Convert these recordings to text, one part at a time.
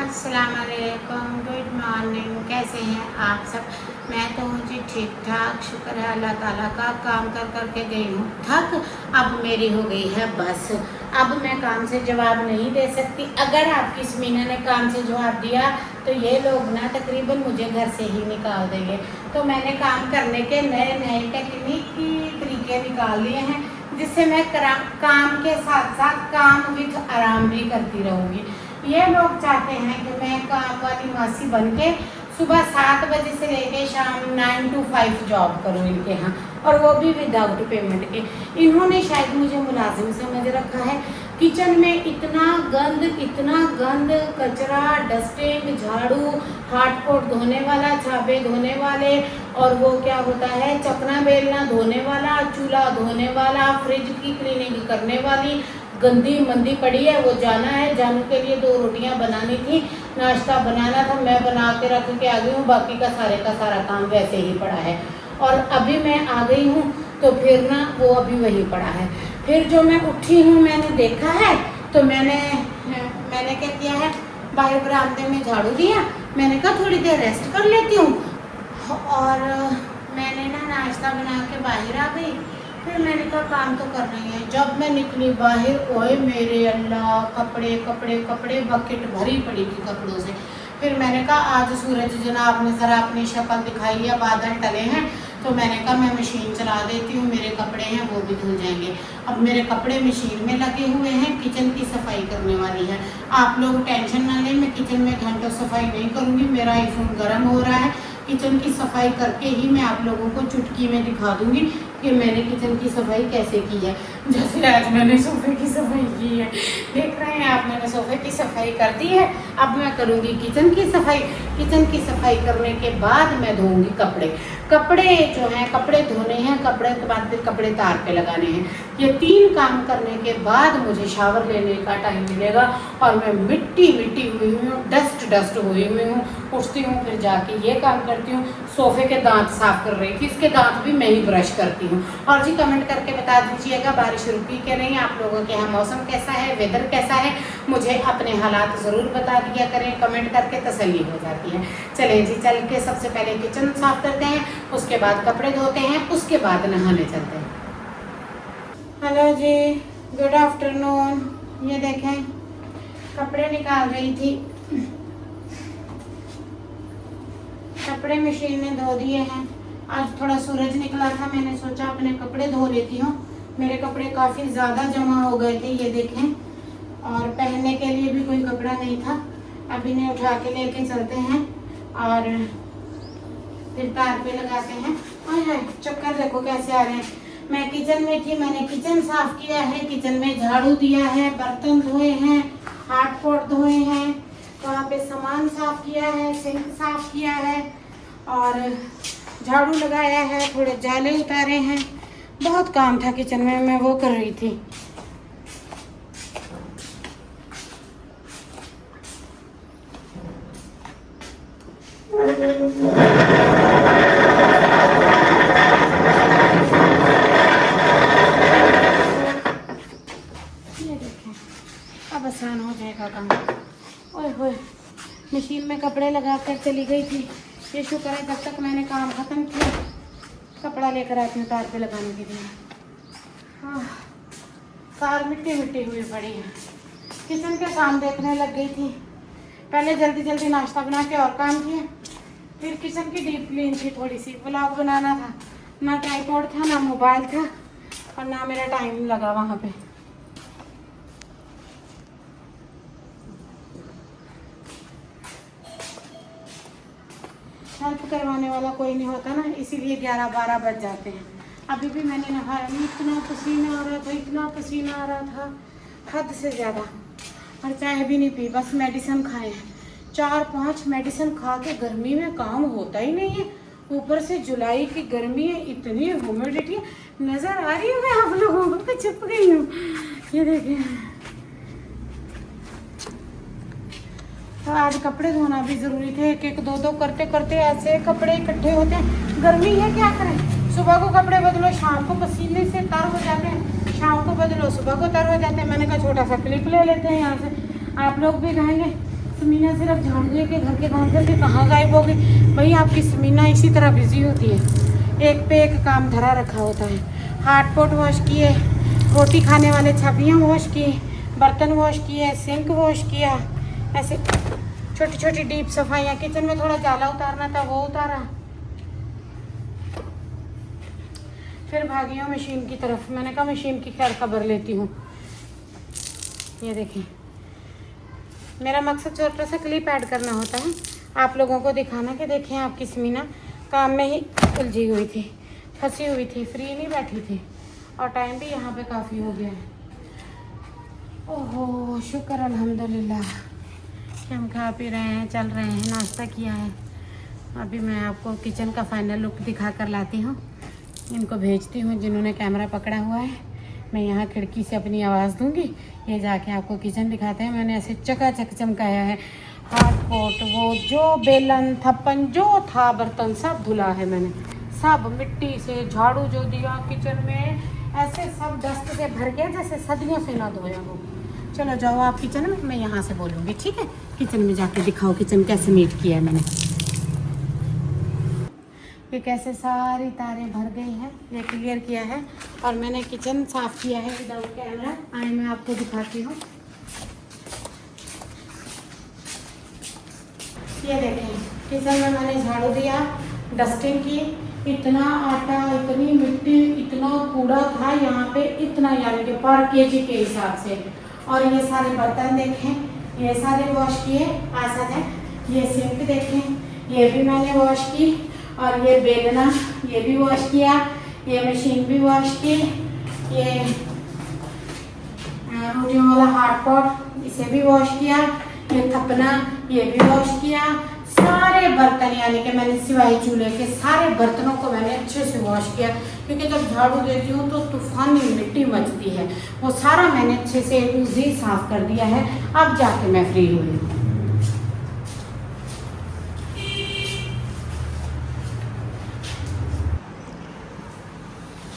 अस्सलाम वालेकुम, good morning. कैसे हैं आप सब? मैं तो हूँ जी ठीक ठाक, शुक्र है अल्लाह ताला का। काम कर कर के गई हूँ थक, अब मेरी हो गई है बस। अब मैं काम से जवाब नहीं दे सकती। अगर आपकी स्मीना ने काम से जवाब दिया तो ये लोग ना तकरीबन मुझे घर से ही निकाल देंगे। तो मैंने काम करने के नए नए टेक्निकी तरीके निकाल लिए हैं, जिससे मैं काम के साथ साथ काम विद आराम भी करती रहूँगी। ये लोग चाहते हैं कि मैं काम वाली मासी बन के सुबह 7 बजे से लेके शाम 9 to 5 जॉब करूँ इनके यहाँ, और वो भी विदाउट पेमेंट के। इन्होंने शायद मुझे मुलाजिम समझ रखा है। किचन में इतना गंद, कचरा, डस्टिंग, झाड़ू, हाथ पोट धोने वाला, छाबे धोने वाले, और वो क्या होता है चकना बेलना धोने वाला, चूल्हा धोने वाला, फ्रिज की क्लीनिंग करने वाली गंदी मंदी पड़ी है। वो जाना है, जानू के लिए 2 रोटियां बनानी थी, नाश्ता बनाना था, मैं बना के रख के आ गई हूँ। बाकी का सारा काम वैसे ही पड़ा है। और अभी मैं आ गई हूँ तो फिर ना वो अभी वही पड़ा है। फिर जो मैं उठी हूँ मैंने देखा है तो मैंने क्या किया है, बाहर बरामदे में झाड़ू दिया। मैंने कहा थोड़ी देर रेस्ट कर लेती हूँ, और मैंने ना नाश्ता बना के बाहर आ गई। फिर मैंने कहा काम तो करना ही है। जब मैं निकली बाहर, ओए मेरे अल्लाह, कपड़े कपड़े कपड़े, बकेट भरी पड़ी थी कपड़ों से। फिर मैंने कहा आज सूरज जनाब ने ज़रा अपनी शक्ल दिखाई है, बादल टले हैं, तो मैंने कहा मैं मशीन चला देती हूँ, मेरे कपड़े हैं वो भी धुल जाएंगे। अब मेरे कपड़े मशीन में लगे हुए हैं, किचन की सफाई करने वाली है। आप लोग टेंशन ना लें, मैं किचन में घंटों सफाई नहीं करूँगी। मेरा आईफोन गर्म हो रहा है। किचन की सफाई करके ही मैं आप लोगों को चुटकी में दिखा दूंगी कि मैंने किचन की सफाई कैसे की है। जैसे आज मैंने सोफे की सफाई की है, देख रहे हैं आप, मैंने सोफे की सफाई कर दी है। अब मैं करूँगी किचन की सफाई। किचन की सफाई करने के बाद मैं धोऊंगी कपड़े। कपड़े जो हैं, कपड़े धोने हैं, कपड़े के बाद फिर कपड़े तार पे लगाने हैं। ये 3 काम करने के बाद मुझे शावर लेने का टाइम मिलेगा। और मैं मिट्टी हुई हूँ, डस्ट हुई हूँ। उठती हूँ फिर जाके ये काम करती हूँ। सोफे के दांत साफ कर रही थी, इसके दांत भी मैं ही ब्रश करती हूँ। और जी कमेंट करके बता दीजिएगा बारिश रुकी कि नहीं, आप लोगों के यहाँ मौसम कैसा है, वेदर कैसा है। मुझे अपने हालात ज़रूर बता दिया करें, कमेंट करके तसल्ली हो जाती है। चलें जी, चल के सबसे पहले किचन साफ करते हैं, उसके बाद कपड़े धोते हैं, उसके बाद नहाने चलते हैं। हेलो जी, गुड आफ्टरनून। ये देखें कपड़े निकाल रही थी, कपड़े मशीन में धो दिए हैं। आज थोड़ा सूरज निकला था, मैंने सोचा अपने कपड़े धो लेती हूँ। मेरे कपड़े काफ़ी ज़्यादा जमा हो गए थे, ये देखें, और पहनने के लिए भी कोई कपड़ा नहीं था। अब इन्हें उठा के लेके चलते हैं और फिर तार पे लगाते हैं। हाय चक्कर देखो कैसे आ रहे हैं। मैं किचन में थी, मैंने किचन साफ किया है, किचन में झाड़ू दिया है, बर्तन धोए हैं, हाथ पोट धोए हैं, वहाँ पे सामान साफ किया है, सिंक साफ किया है, और झाड़ू लगाया है, थोड़े जाले उतारे हैं। बहुत काम था किचन में, मैं वो कर रही थी। ये देखें, अब आसान हो जाएगा काम। ओए होए, मशीन में कपड़े लगा कर चली गई थी। ये शुक्र है जब तक मैंने काम ख़त्म किया, कपड़ा लेकर आती हूँ तार पे लगाने के लिए। हाँ, तार मिट्टी हुई पड़ी है। किचन के काम देखने लग गई थी। पहले जल्दी नाश्ता बना के और काम किया, फिर किचन की डीप क्लीन थी, थोड़ी सी व्लॉग बनाना था। ना ट्राइपॉड था, ना मोबाइल था, और ना मेरा टाइम लगा वहाँ पे। हेल्प करवाने वाला कोई नहीं होता ना, इसीलिए 11-12 बज जाते हैं। अभी भी मैंने नहाया नहीं, इतना पसीना आ रहा था, हद से ज़्यादा। और चाय भी नहीं पी, बस मेडिसिन खाए हैं। 4-5 मेडिसिन खा के गर्मी में काम होता ही नहीं है। ऊपर से जुलाई की गर्मी है, इतनी ह्यूमिडिटी नज़र आ रही है। मैं आप लोगों को छुप गई हूँ, ये देखें। तो आज कपड़े धोना भी ज़रूरी थे, एक 2 करते करते ऐसे कपड़े इकट्ठे होते हैं। गर्मी है, क्या करें। सुबह को कपड़े बदलो, शाम को पसीने से तर हो जाते हैं, शाम को बदलो, सुबह को तर हो जाते हैं। मैंने कहा छोटा सा क्लिप ले लेते हैं यहाँ से, आप लोग भी कहेंगे समीना सिर्फ झाड़ू दे के घर के काम करके कहाँ गायब हो गई भाई? आपकी समीना इसी तरह बिजी होती है, एक पे एक काम धरा रखा होता है। हाथ पोट वॉश किए, रोटी खाने वाले छबियाँ वॉश किए, बर्तन वॉश किए, सिंक वॉश किया, ऐसे छोटी छोटी डीप सफाइयाँ। किचन में थोड़ा जाला उतारना था वो उतारा, फिर भागी हूँ मशीन की तरफ। मैंने कहा मशीन की खैर खबर लेती हूँ। ये देखें, मेरा मकसद छोटा सा क्लिप ऐड करना होता है, आप लोगों को दिखाना कि देखें आपकी समीना काम में ही उलझी हुई थी, फंसी हुई थी, फ्री नहीं बैठी थी। और टाइम भी यहाँ पे काफ़ी हो गया है। ओहो शुक्र अल्हम्दुलिल्लाह कि हम खा पी रहे हैं, चल रहे हैं, नाश्ता किया है। अभी मैं आपको किचन का फाइनल लुक दिखा कर लाती हूँ। इनको भेजती हूँ जिन्होंने कैमरा पकड़ा हुआ है। मैं यहाँ खिड़की से अपनी आवाज़ दूँगी, ये जाके आपको किचन दिखाते हैं। मैंने ऐसे चकाचक चमकाया है। हाथ पोट वो जो बेलन थप्पन जो था बर्तन सब धुला है मैंने, सब मिट्टी से झाड़ू जो दिया किचन में ऐसे सब डस्ट से भर गया जैसे सदियों से ना धोया हो। चलो जाओ आप किचन में, मैं यहाँ से बोलूँगी, ठीक है? किचन में जाके दिखाओ किचन कैसे नीट किया है मैंने। ये कैसे सारी तारें भर गई हैं, ये क्लियर किया है। और मैंने किचन साफ़ किया है विदाउट कैमरा। आए मैं आपको दिखाती हूँ। ये देखें, किचन में मैंने झाड़ू दिया, डस्टिंग की। इतना आटा, इतनी मिट्टी, इतना कूड़ा था यहाँ पे, इतना यानी कि पर केजी के हिसाब से। और ये सारे बर्तन देखें, ये सारे वॉश किए। आशा है ये सिंक देखें, ये भी मैंने वॉश की। और ये बेलना ये भी वॉश किया, ये मशीन भी वॉश की, ये रोटियों वाला हॉट पॉट इसे भी वॉश किया, ये थपना ये भी वॉश किया। सारे बर्तन यानी कि मैंने सिवाय चूल्हे के सारे बर्तनों को मैंने अच्छे से वॉश किया, क्योंकि जब झाड़ू देती हूँ तो तूफानी मिट्टी मचती है। वो सारा मैंने अच्छे से A to Z साफ कर दिया है। अब जाके मैं फ्री हुई हूँ।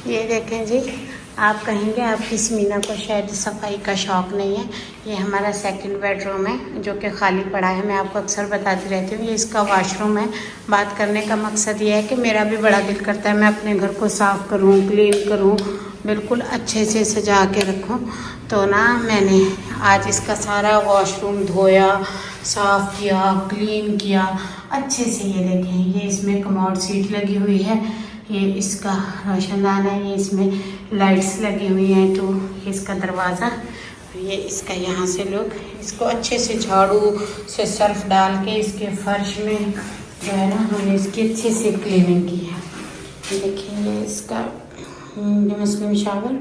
ये देखें जी, आप कहेंगे आपकी समीना को शायद सफाई का शौक़ नहीं है। ये हमारा सेकंड बेडरूम है जो कि खाली पड़ा है। मैं आपको अक्सर बताती रहती हूँ, ये इसका वॉशरूम है। बात करने का मकसद ये है कि मेरा भी बड़ा दिल करता है मैं अपने घर को साफ़ करूँ, क्लीन करूँ, बिल्कुल अच्छे से सजा के रखूँ। तो ना मैंने आज इसका सारा वॉशरूम धोया, साफ़ किया, क्लीन किया अच्छे से। ये देखें, ये इसमें कमोड सीट लगी हुई है, ये इसका रोशनदान है, ये इसमें लाइट्स लगी हुई हैं। तो इसका दरवाज़ा, ये इसका यहाँ से लोग इसको अच्छे से झाड़ू से सर्फ डाल के इसके फर्श में जो है ना हमने इसकी अच्छे से क्लीनिंग की है। ये देखिए, ये इसका मुस्लिम शावर,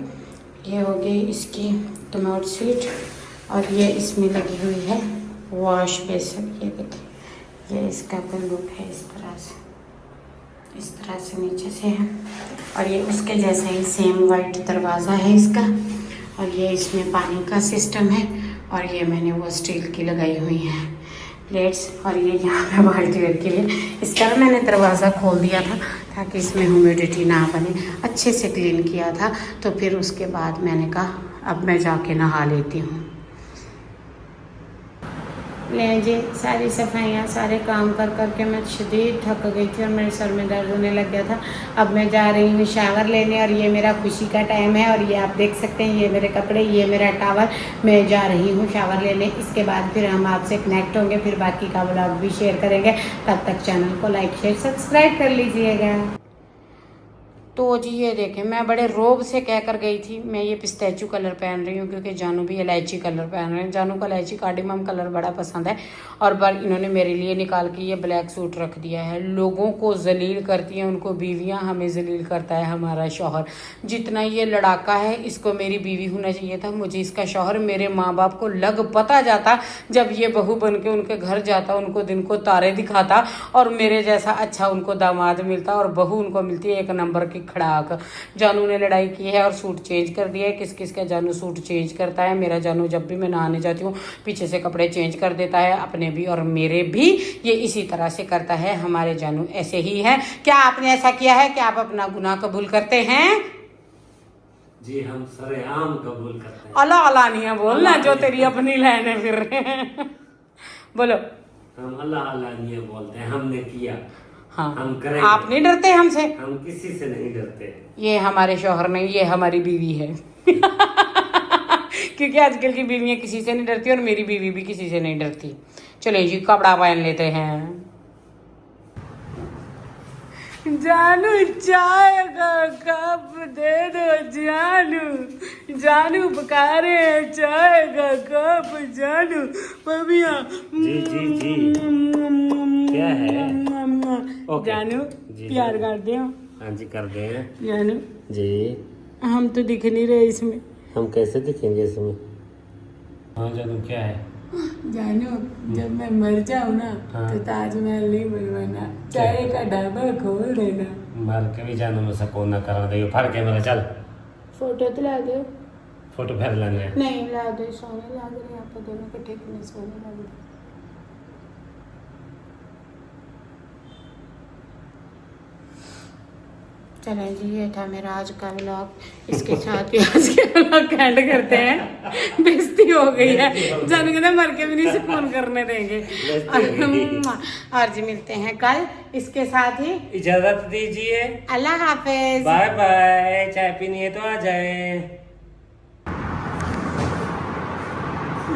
ये हो गई इसकी कमोड सीट, और ये इसमें लगी हुई है वॉश बेसिन। ये देखिए, ये इसका कोई लुक है इस तरह से नीचे से है। और ये उसके जैसा ही सेम वाइट दरवाज़ा है इसका। और ये इसमें पानी का सिस्टम है। और ये मैंने वो स्टील की लगाई हुई हैं प्लेट्स। और ये यहाँ पे बाल्टी रखी है। इसका मैंने दरवाज़ा खोल दिया था ताकि इसमें ह्यूमिडिटी ना बने। अच्छे से क्लीन किया था। तो फिर उसके बाद मैंने कहा अब मैं जाके नहा लेती हूँ। ले जी, सारी सफाइयाँ सारे काम कर करके मैं शदीद थक गई थी और मेरे सर में दर्द होने लग गया था। अब मैं जा रही हूँ शावर लेने, और ये मेरा खुशी का टाइम है। और ये आप देख सकते हैं, ये मेरे कपड़े, ये मेरा टावल। मैं जा रही हूँ शावर लेने। इसके बाद फिर हम आपसे कनेक्ट होंगे, फिर बाकी का व्लॉग भी शेयर करेंगे। तब तक चैनल को लाइक शेयर सब्सक्राइब कर लीजिएगा। तो जी ये देखें, मैं बड़े रोब से कह कर गई थी मैं ये पिस्ताचू कलर पहन रही हूँ, क्योंकि जानू भी इलायची कलर पहन रहे हैं। जानू को इलायची कार्डिमम कलर बड़ा पसंद है। और पर इन्होंने मेरे लिए निकाल के ये ब्लैक सूट रख दिया है। लोगों को जलील करती हैं उनको बीवियाँ, हमें जलील करता है हमारा शौहर। जितना ये लड़ाका है, इसको मेरी बीवी होना चाहिए था, मुझे इसका शौहर। मेरे माँ बाप को लग पता जाता जब ये बहू बन के उनके घर जाता, उनको दिन को तारे दिखाता, और मेरे जैसा अच्छा उनको दामाद मिलता, और बहू उनको मिलती है एक नंबर की खड़ाक। जानू ने लड़ाई की है और सूट चेंज कर दिया है। किस किस का जानू सूट चेंज करता है। मेरा जानू जब भी मैं नहाने जाती हूँ पीछे से कपड़े चेंज कर देता है, अपने भी और मेरे भी। ये इसी तरह से करता है, हमारे जानू ऐसे ही है। क्या आपने ऐसा किया है कि आप अपना गुनाह कबूल करते हैं? जी हम सरेआम कबूल करते हैं। अला अला नहीं है बोलना, जो तेरी अपनी लाइन है फिर। बोलो। हम अल्लाह अल्लाह नहीं बोलते हैं, हमने किया। हाँ, हम करेंगे। आप नहीं डरते हमसे? हम किसी से नहीं डरते। ये हमारे शौहर नहीं, ये हमारी बीवी है। क्योंकि आजकल की बीवियां किसी से नहीं डरती और मेरी बीवी भी किसी से नहीं डरती। चलिए जी, कपड़ा पहन लेते हैं। जानू चाय का कप दे दो जानू, जानू पुकारे चाय का कप जानू। पबिया जी जी जी, क्या है? ओके। जानू जी, प्यार जी। करते हो? हाँ जी, कर दे हैं। जानू जी। हम तो दिख नहीं रहे इसमें। हम कैसे दिखेंगे इसमें? हाँ जानू, क्या है? जानू जब मैं मर जाऊँ ना, हाँ। तो ताजमहल नहीं बनवाना, चाय का ढाबा खोल देना। मर के भी जानू में सको ना कर दे, फड़ के मेरा चल। फोटो तो ला दो। फोटो फेर लेना है। नहीं ला दो, सोने लग रहे आप दोनों के ठीक में सोने लग रहे। चलें जी, ये था मेरा आज का व्लॉग। इसके साथ ही आज के व्लॉग एंड करते हैं। बेइज्जती हो गई है, जान के मर के भी नहीं सुकून करने देंगे। और जी मिलते हैं कल। इसके साथ ही इजाजत दीजिए। अल्लाह हाफिज। Bye bye. चाय पीनी है तो आ जाए।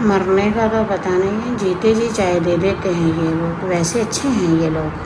मरने का तो पता नहीं है, जीते जी चाय दे देते हैं ये लोग, वैसे अच्छे हैं ये लोग।